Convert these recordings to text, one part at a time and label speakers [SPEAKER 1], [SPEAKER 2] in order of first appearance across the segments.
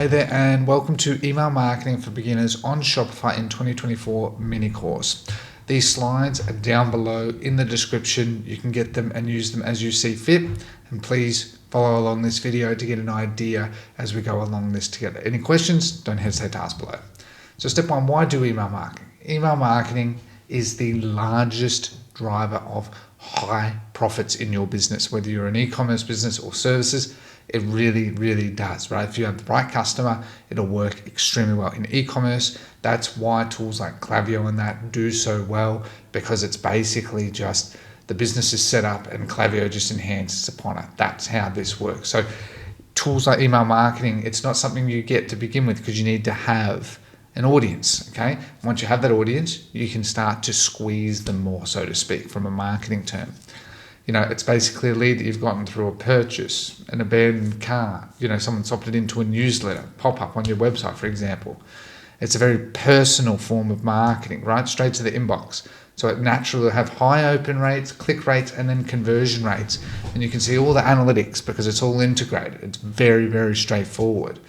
[SPEAKER 1] Hey there, and welcome to Email Marketing for Beginners on Shopify in 2024 mini course. These slides are down below in the description. You can get them and use them as you see fit. And please follow along this video to get an idea as we go along this together. Any questions, don't hesitate to ask below. So step one, why do email marketing? Email marketing is the largest driver of high profits in your business, whether you're an e-commerce business or services. It really does, right? If you have the right customer, it'll work extremely well. In e-commerce, that's why tools like Klaviyo and that do so well, because it's basically just the business is set up and Klaviyo just enhances upon it. That's how this works. So tools like email marketing, it's not something you get to begin with because you need to have an audience, okay? Once you have that audience, you can start to squeeze them more, so to speak, from a marketing term. You know, it's basically a lead that you've gotten through a purchase, an abandoned car, someone's opted into a newsletter, pop-up on your website, for example. It's a very personal form of marketing, right? Straight to the inbox. So it naturally will have high open rates, click rates, and then conversion rates. And you can see all the analytics because it's all integrated. It's very straightforward.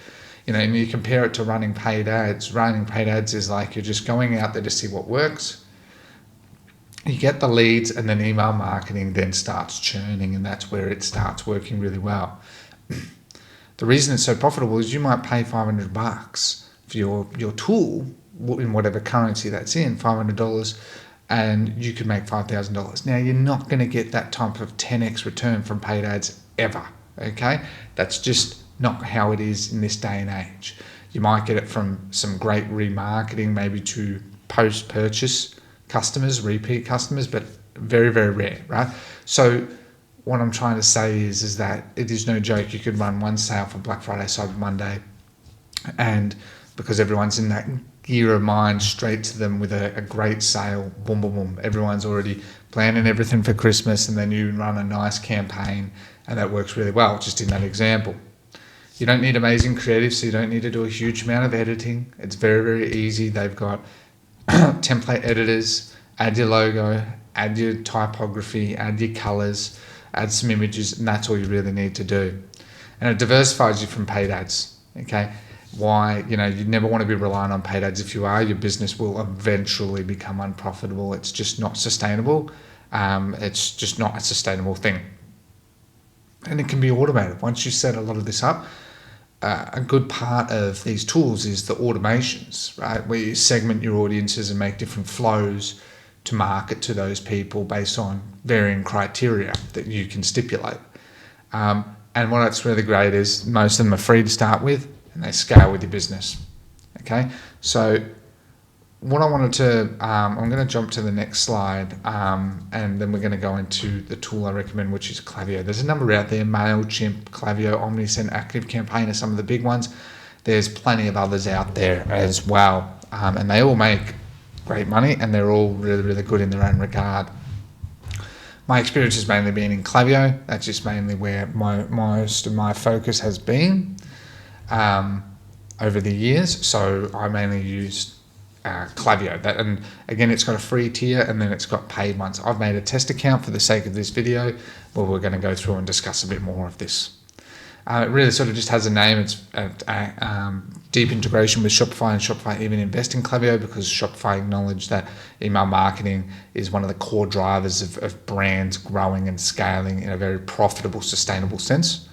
[SPEAKER 1] And you compare it to running paid ads. Running paid ads is like you're just going out there to see what works. You get the leads, and then email marketing then starts churning, and that's where it starts working really well. The reason it's so profitable is you might pay $500 for your tool in whatever currency that's in, $500, and you could make $5,000. Now, you're not going to get that type of 10x return from paid ads ever, okay? That's just not how it is in this day and age. You might get it from some great remarketing, maybe to post-purchase customers, repeat customers, but very rare, right? So what I'm trying to say is that it is no joke. You could run one sale for Black Friday, Cyber Monday, and because everyone's in that gear of mind, straight to them with a great sale, boom. Everyone's already planning everything for Christmas, and then you run a nice campaign, and that works really well, just in that example. You don't need amazing creative, so you don't need to do a huge amount of editing. It's very easy. They've got template editors. Add your logo, add your typography, add your colors, add some images, and that's all you really need to do. And it diversifies you from paid ads, okay? Why? You never want to be relying on paid ads. If you are, your business will eventually become unprofitable. It's just not sustainable. It's just not a sustainable thing. And it can be automated. Once you set a lot of this up, a good part of these tools is the automations, right? Where you segment your audiences and make different flows to market to those people based on varying criteria that you can stipulate. And what's really great is most of them are free to start with, and they scale with your business. Okay, so what I wanted to, I'm going to jump to the next slide, and then we're going to go into the tool I recommend, which is Klaviyo. There's a number out there: MailChimp, Klaviyo, OmniSend, ActiveCampaign are some of the big ones. There's plenty of others out there as well, and they all make great money, and they're all really good in their own regard. My experience has mainly been in Klaviyo. That's just mainly where most of my focus has been over the years. So I mainly used Klaviyo. And again, it's got a free tier, and then it's got paid ones. I've made a test account for the sake of this video, where we're going to go through and discuss a bit more of this. It really sort of just has a name. It's deep integration with Shopify, and Shopify even invest in Klaviyo because Shopify acknowledge that email marketing is one of the core drivers of brands growing and scaling in a very profitable, sustainable sense.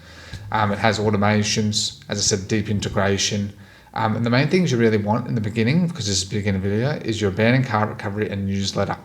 [SPEAKER 1] It has automations, as I said, deep integration. And the main things you really want in the beginning, because this is a beginner video, is your abandoned cart recovery and newsletter,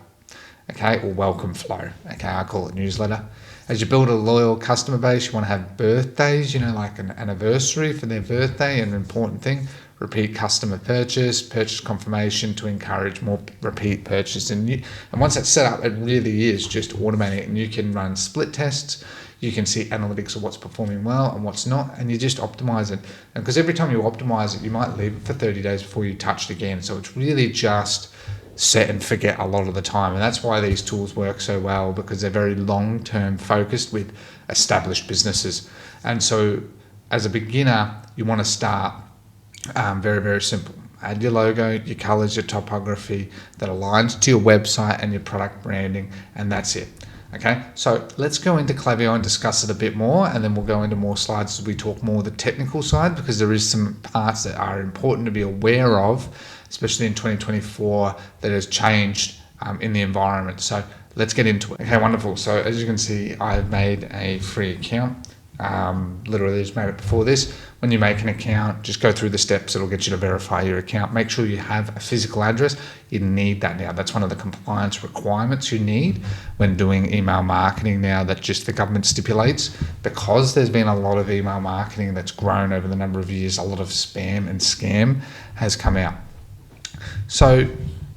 [SPEAKER 1] okay, or welcome flow. Okay, I call it newsletter. As you build a loyal customer base, you want to have birthdays, like an anniversary for their birthday, an important thing. Repeat customer purchase confirmation to encourage more repeat purchase. And once that's set up, it really is just automate it, and you can run split tests. You can see analytics of what's performing well and what's not, and you just optimize it. And because every time you optimize it, you might leave it for 30 days before you touch it again. So it's really just set and forget a lot of the time. And that's why these tools work so well, because they're very long-term focused with established businesses. And so as a beginner, you want to start very simple. Add your logo, your colors, your typography that aligns to your website and your product branding, and that's it. Okay, so let's go into Klaviyo and discuss it a bit more, and then we'll go into more slides as we talk more the technical side, because there is some parts that are important to be aware of, especially in 2024, that has changed in the environment. So let's get into it. Okay, wonderful. So as you can see, I've made a free account. Literally just made it before this. When you make an account, just go through the steps. It'll get you to verify your account. Make sure you have a physical address. You need that now. That's one of the compliance requirements you need when doing email marketing now, that just the government stipulates, because there's been a lot of email marketing that's grown over the number of years. A lot of spam and scam has come out. So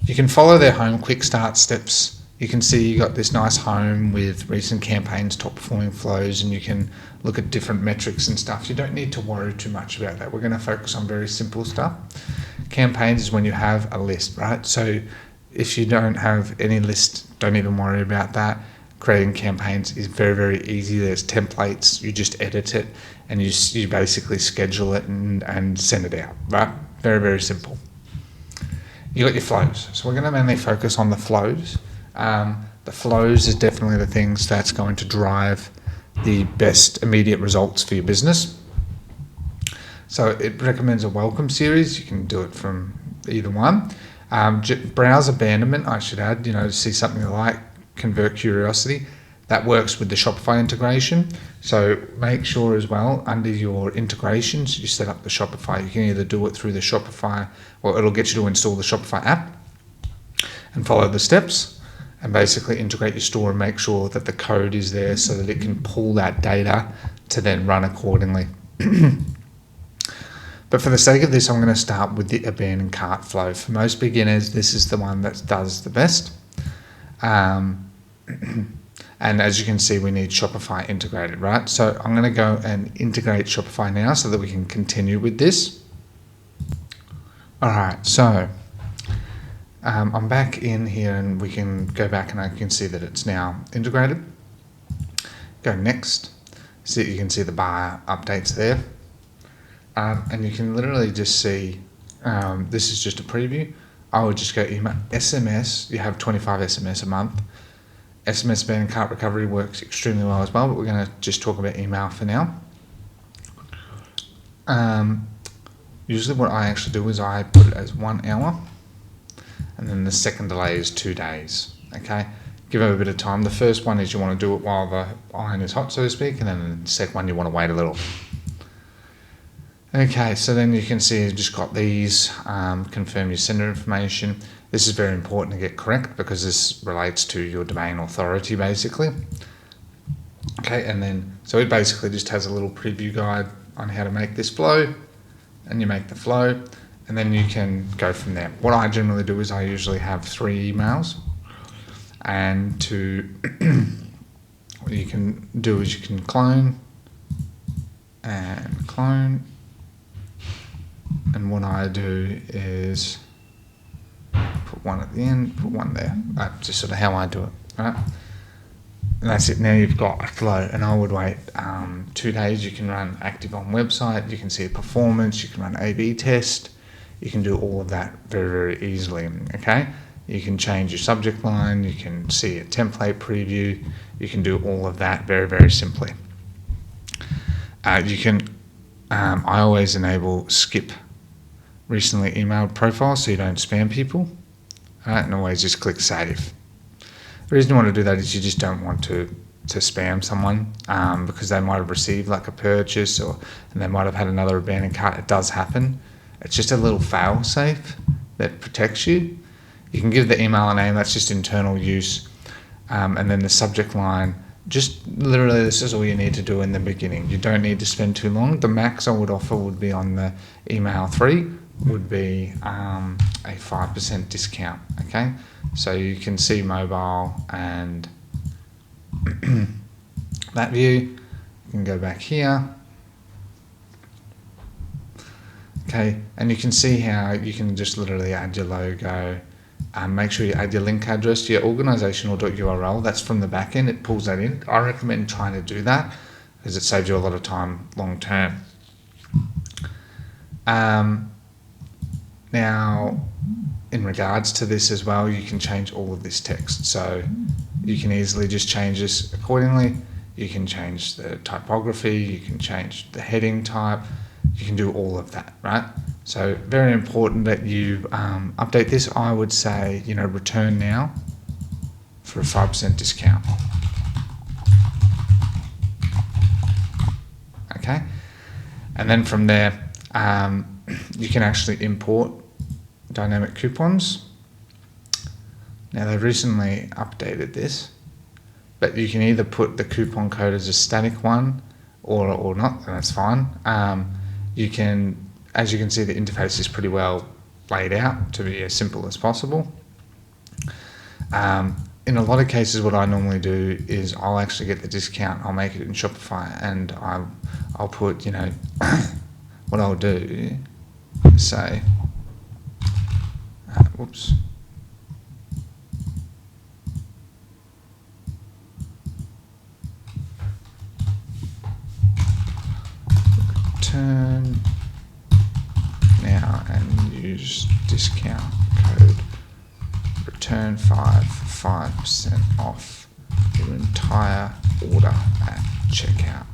[SPEAKER 1] you can follow their home quick start steps. You can see you got this nice home with recent campaigns, top performing flows, and you can look at different metrics and stuff. You don't need to worry too much about that. We're going to focus on very simple stuff. Campaigns is when you have a list, right? So if you don't have any list, don't even worry about that. Creating campaigns is very, very easy. There's templates. You just edit it and you basically schedule it and send it out, right? Very, very simple. You got your flows. So we're going to mainly focus on the flows. The flows is definitely the things that's going to drive the best immediate results for your business. So it recommends a welcome series. You can do it from either one. Browse abandonment, I should add, to see something you like, convert curiosity. That works with the Shopify integration. So make sure as well, under your integrations, you set up the Shopify. You can either do it through the Shopify, or it'll get you to install the Shopify app and follow the steps, and basically integrate your store and make sure that the code is there so that it can pull that data to then run accordingly. But for the sake of this, I'm going to start with the abandoned cart flow. For most beginners, this is the one that does the best. And as you can see, we need Shopify integrated, right? So I'm going to go and integrate Shopify now so that we can continue with this. All right, so I'm back in here and we can go back and I can see that it's now integrated. Go next. So you can see the bar updates there. And you can literally just see, this is just a preview. I would just go email. SMS, you have 25 SMS a month. SMS abandoned cart recovery works extremely well as well, but we're going to just talk about email for now. Usually what I actually do is I put it as 1 hour. And then the second delay is 2 days, okay? Give it a bit of time. The first one is you want to do it while the iron is hot, so to speak, and then the second one you want to wait a little. Okay, so then you can see you've just got these, confirm your sender information. This is very important to get correct because this relates to your domain authority, basically. Okay, and then, so it basically just has a little preview guide on how to make this flow, and you make the flow. And then you can go from there. What I generally do is I usually have 3 emails, and what you can do is you can clone, and what I do is put one at the end, put one there. That's just sort of how I do it, right? And that's it. Now you've got a flow, and I would wait 2 days. You can run active on website. You can see performance. You can run A/B test. You can do all of that very, very easily, okay? You can change your subject line, you can see a template preview, you can do all of that very, very simply. You can, I always enable skip recently emailed profiles so you don't spam people, and always just click save. The reason you want to do that is you just don't want to spam someone because they might have received like a purchase and they might have had another abandoned cart. It does happen. It's just a little fail safe that protects you. You can give the email a name, that's just internal use. And then the subject line, just literally this is all you need to do in the beginning. You don't need to spend too long. The max I would offer would be on the email 3, would be a 5% discount, okay? So you can see mobile and that view. You can go back here. Okay, and you can see how you can just literally add your logo, make sure you add your link address to your organizational.url. That's from the back end, it pulls that in. I recommend trying to do that because it saves you a lot of time long term. Now, in regards to this as well, you can change all of this text. So you can easily just change this accordingly. You can change the typography, you can change the heading type, you can do all of that, right? So very important that you update this. I would say, return now for a 5% discount. Okay, and then from there, you can actually import dynamic coupons. Now they've recently updated this, but you can either put the coupon code as a static one or not, and that's fine. You can, as you can see, the interface is pretty well laid out to be as simple as possible. In a lot of cases, what I normally do is I'll actually get the discount, I'll make it in Shopify, and I'll put, what I'll do is say, whoops. Return now and use discount code return 5% off your entire order at checkout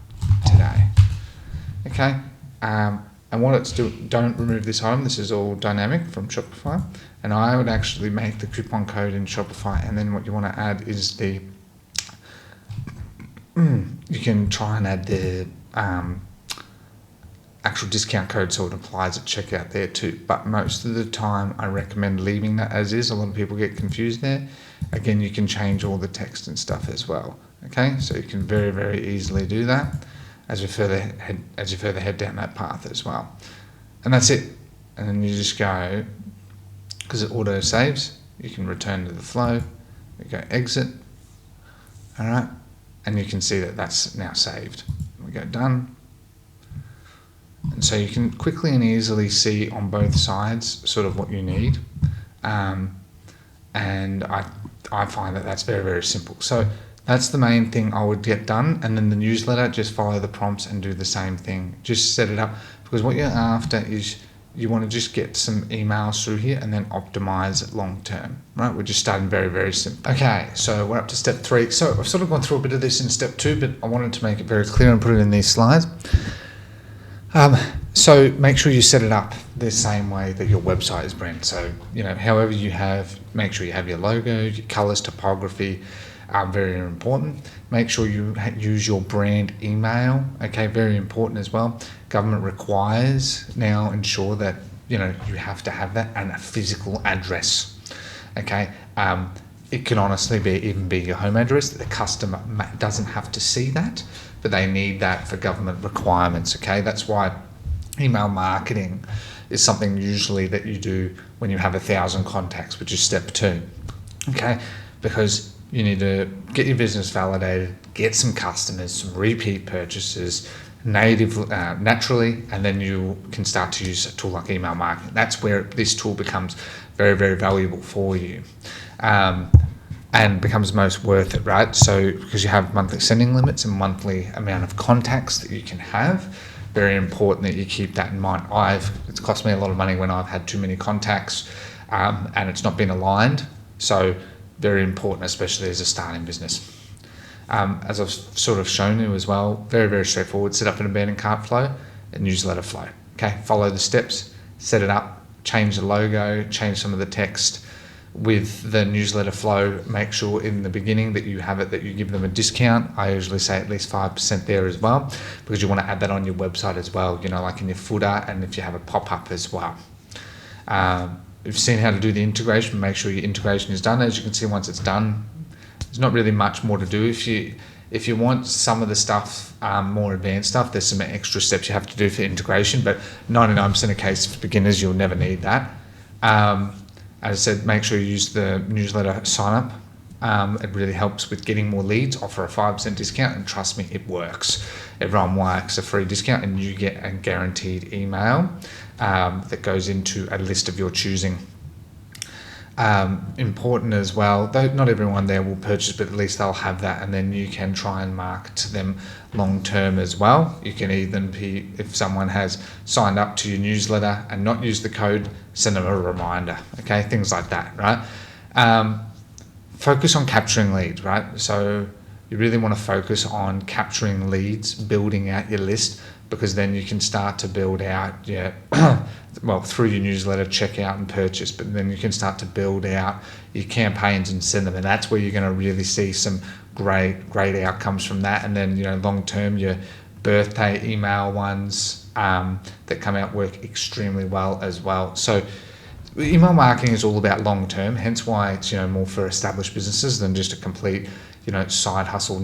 [SPEAKER 1] today. Okay, and what it's doing, don't remove this item. This is all dynamic from Shopify, and I would actually make the coupon code in Shopify, and then what you want to add is the you can try and add the actual discount code so it applies at checkout there too, but most of the time I recommend leaving that as is. A lot of people get confused there. Again, you can change all the text and stuff as well. Okay, so you can very, very easily do that as you further head down that path as well. And that's it. And then you just go, because it auto saves, you can return to the flow, you go exit, all right, and you can see that that's now saved. We go done. And so you can quickly and easily see on both sides sort of what you need. And I find that that's very, very simple. So that's the main thing I would get done. And then the newsletter, just follow the prompts and do the same thing. Just set it up, because what you're after is you want to just get some emails through here and then optimize it long term, right? We're just starting very, very simple. Okay, so we're up to step 3. So I've sort of gone through a bit of this in step 2, but I wanted to make it very clear and put it in these slides. So make sure you set it up the same way that your website is branded. So, however you have, make sure you have your logo, your colors, typography, very important. Make sure you use your brand email, okay, very important as well. Government requires now ensure that, you have to have that, and a physical address, okay. It can honestly even be your home address. The customer doesn't have to see that, but they need that for government requirements, okay? That's why email marketing is something usually that you do when you have 1,000 contacts, which is step 2, okay? Because you need to get your business validated, get some customers, some repeat purchases, naturally, and then you can start to use a tool like email marketing. That's where this tool becomes very, very valuable for you. And becomes most worth it, right? So because you have monthly sending limits and monthly amount of contacts that you can have, very important that you keep that in mind. It's cost me a lot of money when I've had too many contacts and it's not been aligned. So very important, especially as a starting business. As I've sort of shown you as well, very, very straightforward. Set up an abandoned cart flow and newsletter flow. Okay, follow the steps, set it up, change the logo, change some of the text. With the newsletter flow, make sure in the beginning that you have it, that you give them a discount. I usually say at least 5% there as well, because you want to add that on your website as well, like in your footer, and if you have a pop-up as well. You've seen how to do the integration. Make sure your integration is done. As you can see, once it's done, there's not really much more to do. If you want some of the stuff, more advanced stuff, there's some extra steps you have to do for integration, but 99% of cases for beginners, you'll never need that. As I said, make sure you use the newsletter sign up. It really helps with getting more leads. Offer a 5% discount, and trust me, it works. Everyone likes a free discount, and you get a guaranteed email that goes into a list of your choosing. Important as well, though not everyone there will purchase, but at least they'll have that, and then you can try and market to them long term as well. You can even be, if someone has signed up to your newsletter and not used the code, send them a reminder, okay, things like that, right? Focus on capturing leads, right? So you really want to focus on capturing leads, building out your list, because then you can start to build out well, through your newsletter, check out and purchase, but then you can start to build out your campaigns and send them, and that's where you're going to really see some great outcomes from that. And then, long term, your birthday email ones that come out work extremely well as well. So email marketing is all about long term, hence why it's more for established businesses than just a complete side hustle,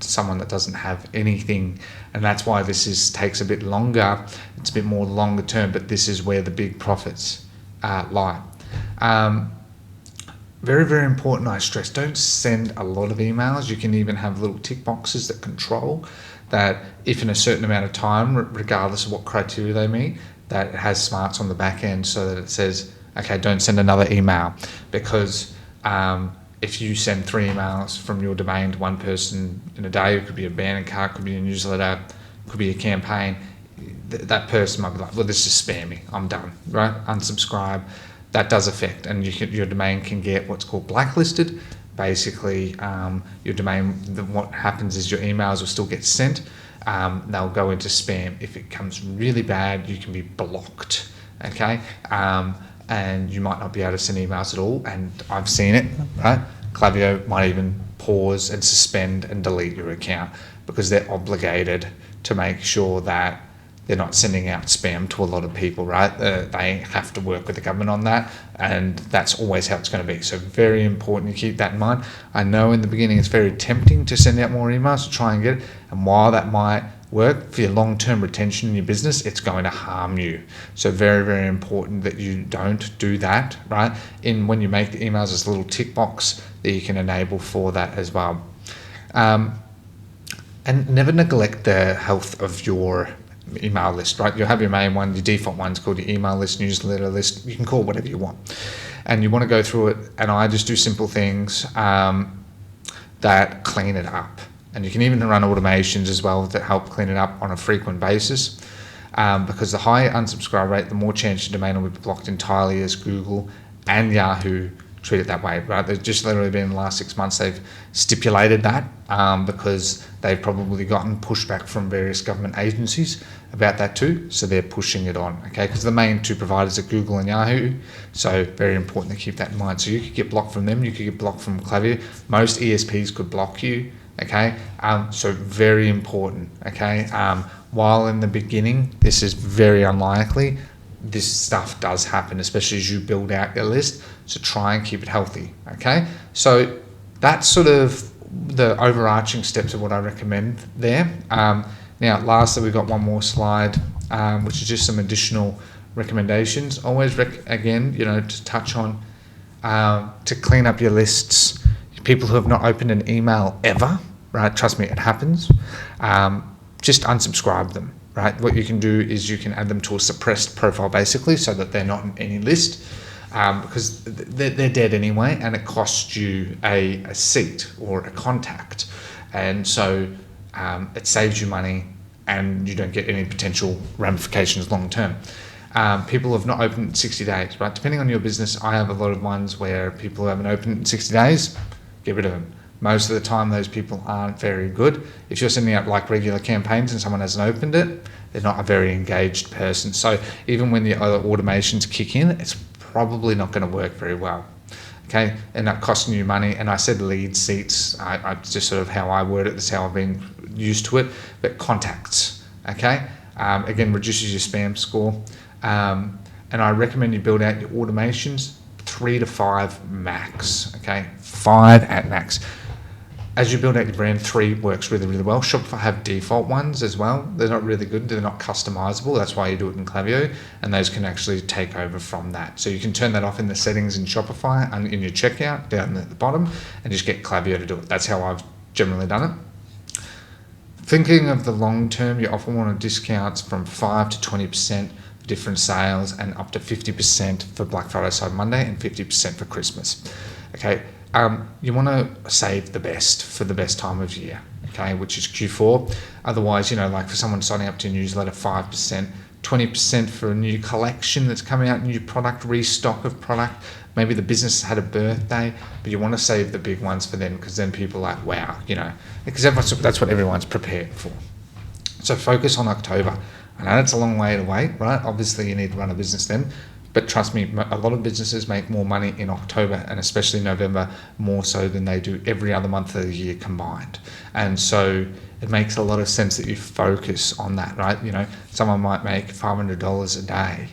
[SPEAKER 1] someone that doesn't have anything. And that's why this takes a bit longer. It's a bit more longer term, but this is where the big profits lie. Very, very important, I stress, don't send a lot of emails. You can even have little tick boxes that control that if in a certain amount of time, regardless of what criteria they meet, that it has smarts on the back end so that it says, okay, don't send another email. Because if you send 3 emails from your domain to one person in a day, it could be a banner card, could be a newsletter, could be a campaign, that person might be like, well, this is spammy, I'm done, right? Unsubscribe. That does affect, and your domain can get what's called blacklisted. Basically, your domain, what happens is your emails will still get sent. They'll go into spam. If it comes really bad, you can be blocked, okay? And you might not be able to send emails at all, and I've seen it, right? Klaviyo might even pause and suspend and delete your account because they're obligated to make sure that they're not sending out spam to a lot of people, right? They have to work with the government on that, and that's always how it's going to be. So very important to keep that in mind. I know in the beginning it's very tempting to send out more emails to try and get it, and while that might work for your long-term retention in your business, it's going to harm you. So very, very important that you don't do that, right? When you make the emails, there's a little tick box that you can enable for that as well. And never neglect the health of your email list, right? You'll have your main one, your default one's called your email list, newsletter list. You can call it whatever you want. And you want to go through it, and I just do simple things that clean it up. And you can even run automations as well that help clean it up on a frequent basis. Because the higher unsubscribe rate, the more chance your domain will be blocked entirely, as Google and Yahoo treat it that way, right? They've just literally been in the last 6 months, they've stipulated that because they've probably gotten pushback from various government agencies about that too. So they're pushing it on, okay? Because the main 2 providers are Google and Yahoo. So very important to keep that in mind. So you could get blocked from them, you could get blocked from Klaviyo. Most ESPs could block you. Okay, so very important, okay? While in the beginning, this is very unlikely, this stuff does happen, especially as you build out your list, so try and keep it healthy, okay? So that's sort of the overarching steps of what I recommend there. Now, lastly, we've got one more slide, which is just some additional recommendations. Always, again, to touch on, to clean up your lists. People who have not opened an email ever, right? Trust me, it happens. Just unsubscribe them, right? What you can do is you can add them to a suppressed profile, basically, so that they're not in any list, because they're dead anyway, and it costs you a seat or a contact. And so it saves you money, and you don't get any potential ramifications long term. People have not opened in 60 days, right? Depending on your business, I have a lot of ones where people who haven't opened in 60 days, get rid of them. Most of the time, those people aren't very good. If you're sending out like regular campaigns and someone hasn't opened it, they're not a very engaged person. So even when the other automations kick in, it's probably not going to work very well. Okay, and that costing you money. And I said lead seats. I just sort of how I word it. That's how I've been used to it. But contacts. Okay, again, reduces your spam score. And I recommend you build out your automations 3 to 5 max. Okay, 5 at max. As you build out your brand, 3 works really, really well. Shopify have default ones as well. They're not really good. They're not customizable. That's why you do it in Klaviyo, and those can actually take over from that. So you can turn that off in the settings in Shopify and in your checkout down at the bottom, and just get Klaviyo to do it. That's how I've generally done it. Thinking of the long term, you often want discounts from 5 to 20%, different sales, and up to 50% for Black Friday, Cyber Monday, and 50% for Christmas. Okay, you want to save the best for the best time of year, okay, which is Q4. Otherwise, like for someone signing up to a newsletter, 5%, 20% for a new collection that's coming out, new product, restock of product. Maybe the business had a birthday, but you want to save the big ones for them, because then people are like, wow, because that's what everyone's prepared for. So focus on October. I know it's a long way to wait, right? Obviously, you need to run a business then, but trust me, a lot of businesses make more money in October, and especially November, more so than they do every other month of the year combined. And so it makes a lot of sense that you focus on that, right? Someone might make $500 a day,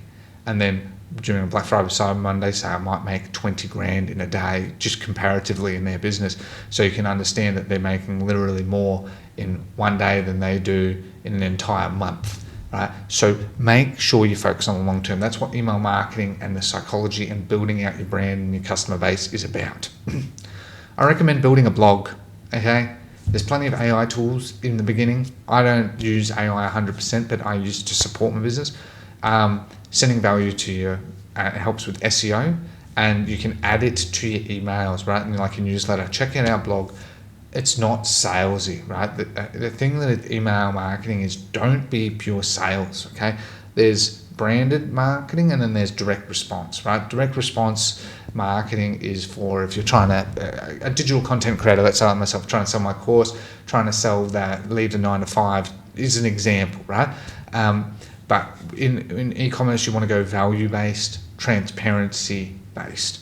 [SPEAKER 1] and then during a Black Friday, Cyber Monday sale might make 20 grand in a day, just comparatively in their business. So you can understand that they're making literally more in one day than they do in an entire month, right? So make sure you focus on the long term. That's what email marketing and the psychology and building out your brand and your customer base is about. I recommend building a blog, okay? There's plenty of AI tools in the beginning. I don't use AI 100%, but I use it to support my business. Sending value to you, it helps with SEO, and you can add it to your emails, right? And like a newsletter, check out our blog. It's not salesy, right? The thing that email marketing is, don't be pure sales, okay? There's branded marketing, and then there's direct response, right? Direct response marketing is for if you're trying to, a digital content creator, let's say like myself, trying to sell my course, trying to sell that lead to 9 to 5 is an example, right? But in e-commerce, you want to go value-based, transparency-based.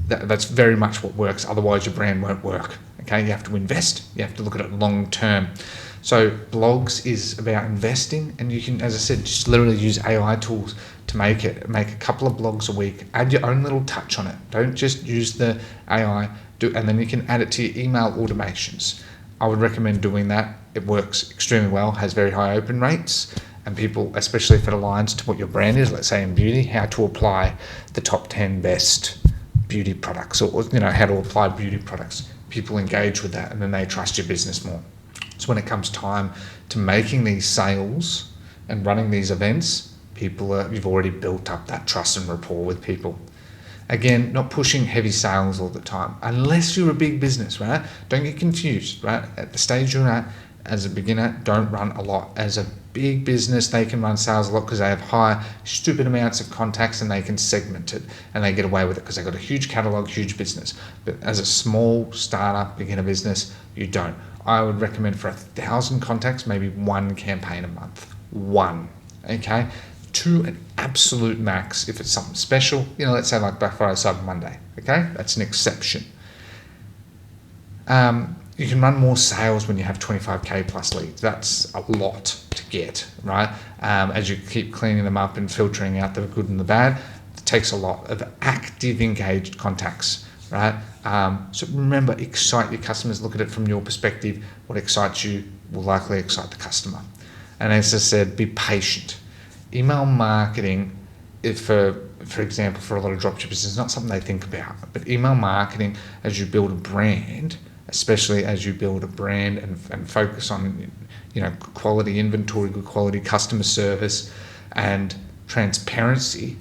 [SPEAKER 1] That's very much what works. Otherwise, your brand won't work. Okay, you have to invest. You have to look at it long-term. So blogs is about investing, and you can, as I said, just literally use AI tools to make a couple of blogs a week. Add your own little touch on it. Don't just use the AI. And then you can add it to your email automations. I would recommend doing that. It works extremely well. Has very high open rates. And people, especially if it aligns to what your brand is, let's say in beauty, how to apply the top 10 best beauty products, or how to apply beauty products. People engage with that, and then they trust your business more. So when it comes time to making these sales and running these events, you've already built up that trust and rapport with people. Again, not pushing heavy sales all the time, unless you're a big business, right? Don't get confused, right? At the stage you're at, as a beginner, don't run a lot. As a big business, they can run sales a lot because they have high, stupid amounts of contacts, and they can segment it, and they get away with it because they've got a huge catalog, huge business. But as a small startup, beginner business, you don't. I would recommend for 1,000 contacts, maybe 1 campaign a month. 1, okay? 2 an absolute max if it's something special. Let's say like Black Friday, Cyber Monday, okay? That's an exception. You can run more sales when you have 25k plus leads. That's a lot to get, right? As you keep cleaning them up and filtering out the good and the bad, it takes a lot of active, engaged contacts, right? So remember, excite your customers. Look at it from your perspective. What excites you will likely excite the customer. And as I said, be patient. Email marketing, for example, for a lot of dropshippers, is not something they think about. But email marketing, as you build a brand, especially as you build a brand and focus on quality inventory, good quality customer service, and transparency,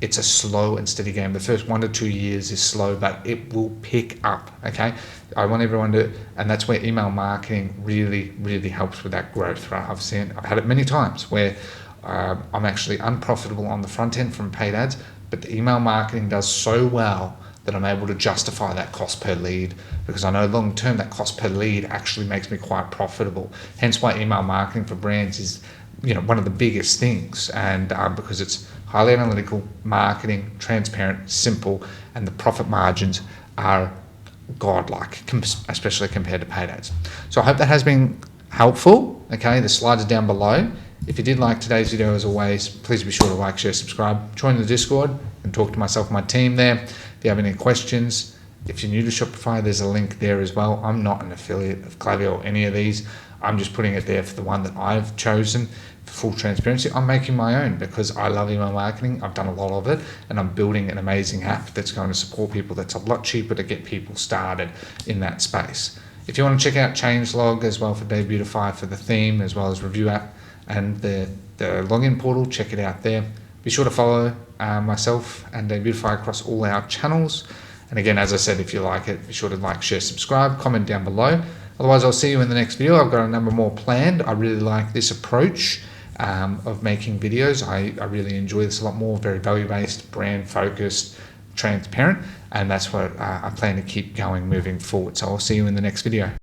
[SPEAKER 1] it's a slow and steady game. The first 1 to 2 years is slow, but it will pick up, okay? I want everyone to, and that's where email marketing really, really helps with that growth, right? I've had it many times where I'm actually unprofitable on the front end from paid ads, but the email marketing does so well that I'm able to justify that cost per lead, because I know long term that cost per lead actually makes me quite profitable. Hence why email marketing for brands is one of the biggest things, and because it's highly analytical marketing, transparent, simple, and the profit margins are godlike, especially compared to paid ads. So I hope that has been helpful. Okay, the slides are down below. If you did like today's video, as always, please be sure to like, share, subscribe, join the Discord and talk to myself and my team there. If you have any questions, if you're new to Shopify, there's a link there as well. I'm not an affiliate of Klaviyo or any of these. I'm just putting it there for the one that I've chosen. For full transparency, I'm making my own because I love email marketing. I've done a lot of it, and I'm building an amazing app that's going to support people. That's a lot cheaper to get people started in that space. If you want to check out changelog as well for Debutify for the theme, as well as review app and the login portal, check it out there. Be sure to follow myself and Beautify across all our channels. And again, as I said, if you like it, be sure to like, share, subscribe, comment down below. Otherwise, I'll see you in the next video. I've got a number more planned. I really like this approach of making videos. I really enjoy this a lot more. Very value-based, brand-focused, transparent. And that's what I plan to keep going moving forward. So I'll see you in the next video.